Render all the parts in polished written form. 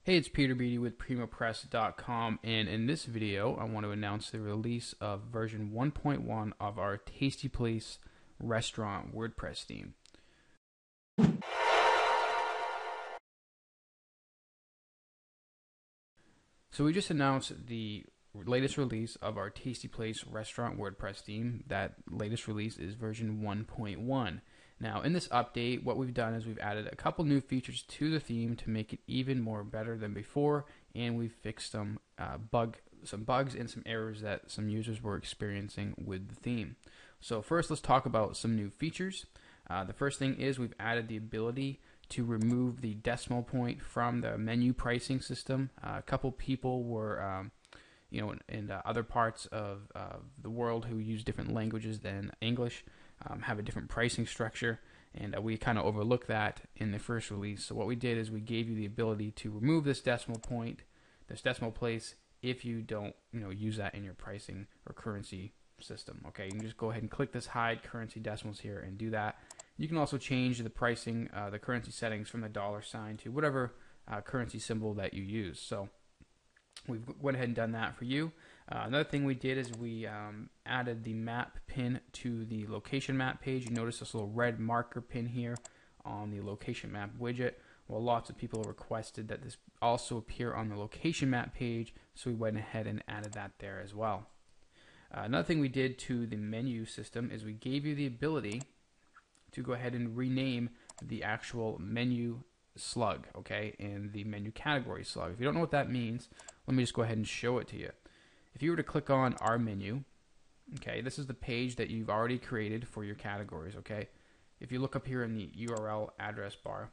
Hey, it's Peter Beatty with PremoPress.com, and in this video I want to announce the release of version 1.1 of our Tasty Place restaurant WordPress theme. So we just announced the latest release of our Tasty Place restaurant WordPress theme. That latest release is version 1.1. Now, in this update, what we've done is we've added a couple new features to the theme to make it even more better than before, and we've fixed some bugs and some errors that some users were experiencing with the theme. So first, let's talk about some new features. The first thing is we've added the ability to remove the decimal point from the menu pricing system. A couple people were in other parts of the world who use different languages than English have a different pricing structure, and we kind of overlooked that in the first release. So what we did is we gave you the ability to remove this decimal point, this decimal place, if you don't use that in your pricing or currency system. Okay, you can just go ahead and click this hide currency decimals here and do that. You can also change the pricing, the currency settings from the $sign to whatever currency symbol that you use. So we've went ahead and done that for you. Another thing we did is we added the map pin to the location map page. You notice this little red marker pin here on the location map widget. Well, lots of people requested that this also appear on the location map page, so we went ahead and added that there as well. Another thing we did to the menu system is we gave you the ability to go ahead and rename the actual menu slug, okay, and the menu category slug. If you don't know what that means, let me just go ahead and show it to you. If you were to click on our menu, okay, this is the page that you've already created for your categories, okay? If you look up here in the URL address bar,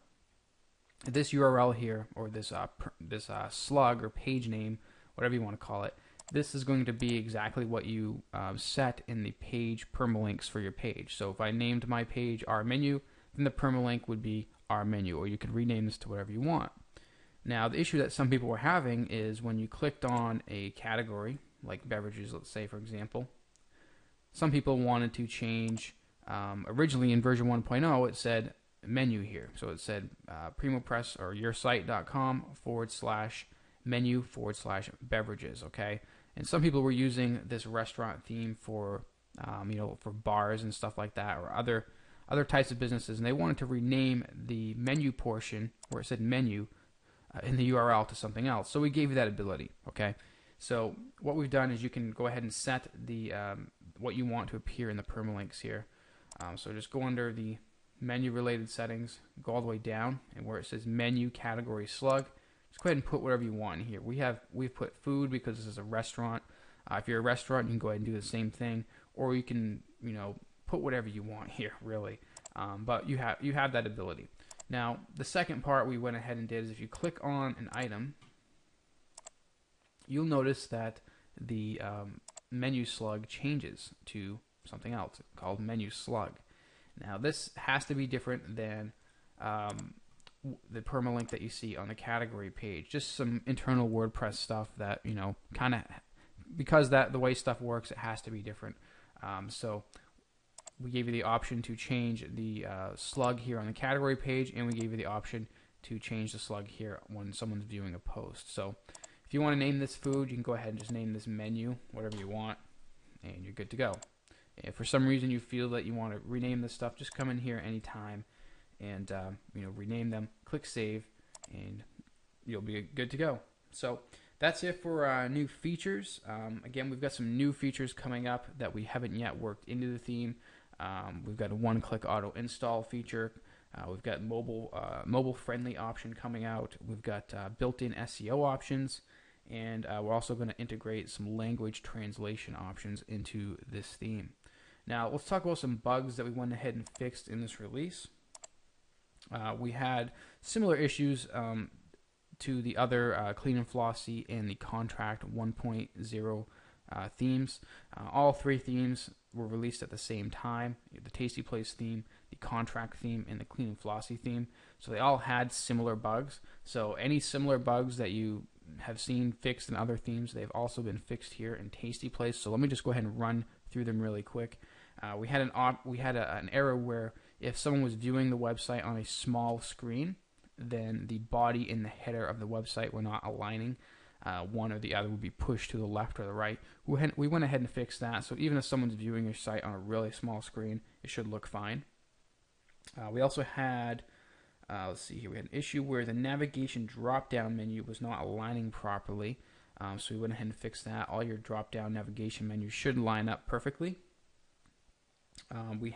this URL here, or this slug or page name, whatever you want to call it, this is going to be exactly what you set in the page permalinks for your page. So if I named my page our menu, then the permalink would be our menu, or you could rename this to whatever you want. Now, the issue that some people were having is when you clicked on a category, like beverages, let's say, for example, some people wanted to change, originally in version 1.0, it said menu here. So it said PremoPress or yoursite.com/menu/beverages, okay? And some people were using this restaurant theme for, for bars and stuff like that, or other types of businesses, and they wanted to rename the menu portion where it said menu in the URL to something else. So we gave you that ability, okay? So what we've done is you can go ahead and set the what you want to appear in the permalinks here. So just go under the menu related settings, go all the way down, and where it says menu category slug, just go ahead and put whatever you want in here. We've put food because this is a restaurant. If you're a restaurant, you can go ahead and do the same thing, or you can put whatever you want here, really. But you have that ability. Now, the second part we went ahead and did is if you click on an item, you'll notice that the menu slug changes to something else called menu slug. Now, this has to be different than the permalink that you see on the category page. Just some internal WordPress stuff that, kind of, because the way stuff works, it has to be different. So we gave you the option to change the slug here on the category page, and we gave you the option to change the slug here when someone's viewing a post. So if you want to name this food, you can go ahead and just name this menu, whatever you want, and you're good to go. If for some reason you feel that you want to rename this stuff, just come in here anytime and rename them, click save, and you'll be good to go. So that's it for new features. Again, we've got some new features coming up that we haven't yet worked into the theme. We've got a one-click auto install feature. We've got mobile friendly option coming out. We've got built-in SEO options, and we're also going to integrate some language translation options into this theme. Now, let's talk about some bugs that we went ahead and fixed in this release. We had similar issues to the other Clean and Flossy and the Contract 1.0 themes. All three themes were released at the same time: the Tasty Place theme, the Contract theme, and the Clean and Flossy theme. So they all had similar bugs. So any similar bugs that you have seen fixed in other themes, they've also been fixed here in Tasty Place. So let me just go ahead and run through them really quick. We had an error where if someone was viewing the website on a small screen, then the body and the header of the website were not aligning. One or the other would be pushed to the left or the right. We went ahead and fixed that, so even if someone's viewing your site on a really small screen, it should look fine. We also had, let's see here, we had an issue where the navigation drop-down menu was not aligning properly. So we went ahead and fixed that. All your drop-down navigation menus should line up perfectly. We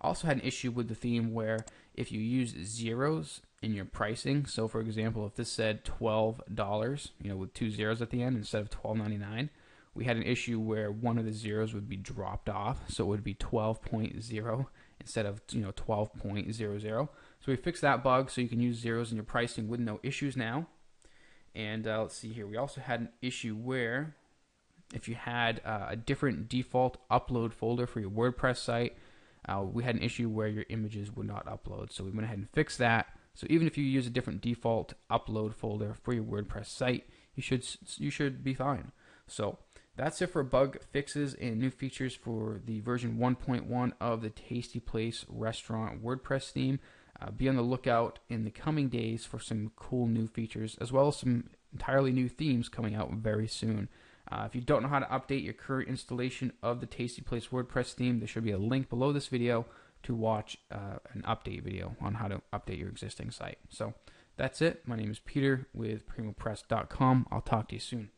also had an issue with the theme where if you use zeros in your pricing, so for example, if this said $12, with 2 zeros at the end instead of $12.99, we had an issue where one of the zeros would be dropped off, so it would be 12.0 instead of 12.00. So we fixed that bug so you can use zeros in your pricing with no issues now. And let's see here, we also had an issue where if you had a different default upload folder for your WordPress site, we had an issue where your images would not upload. So we went ahead and fixed that. So even if you use a different default upload folder for your WordPress site, you should be fine. So that's it for bug fixes and new features for the version 1.1 of the Tasty Place Restaurant WordPress theme. Be on the lookout in the coming days for some cool new features, as well as some entirely new themes coming out very soon. If you don't know how to update your current installation of the Tasty Place WordPress theme, there should be a link below this video to watch an update video on how to update your existing site. So that's it. My name is Peter with PremoPress.com. I'll talk to you soon.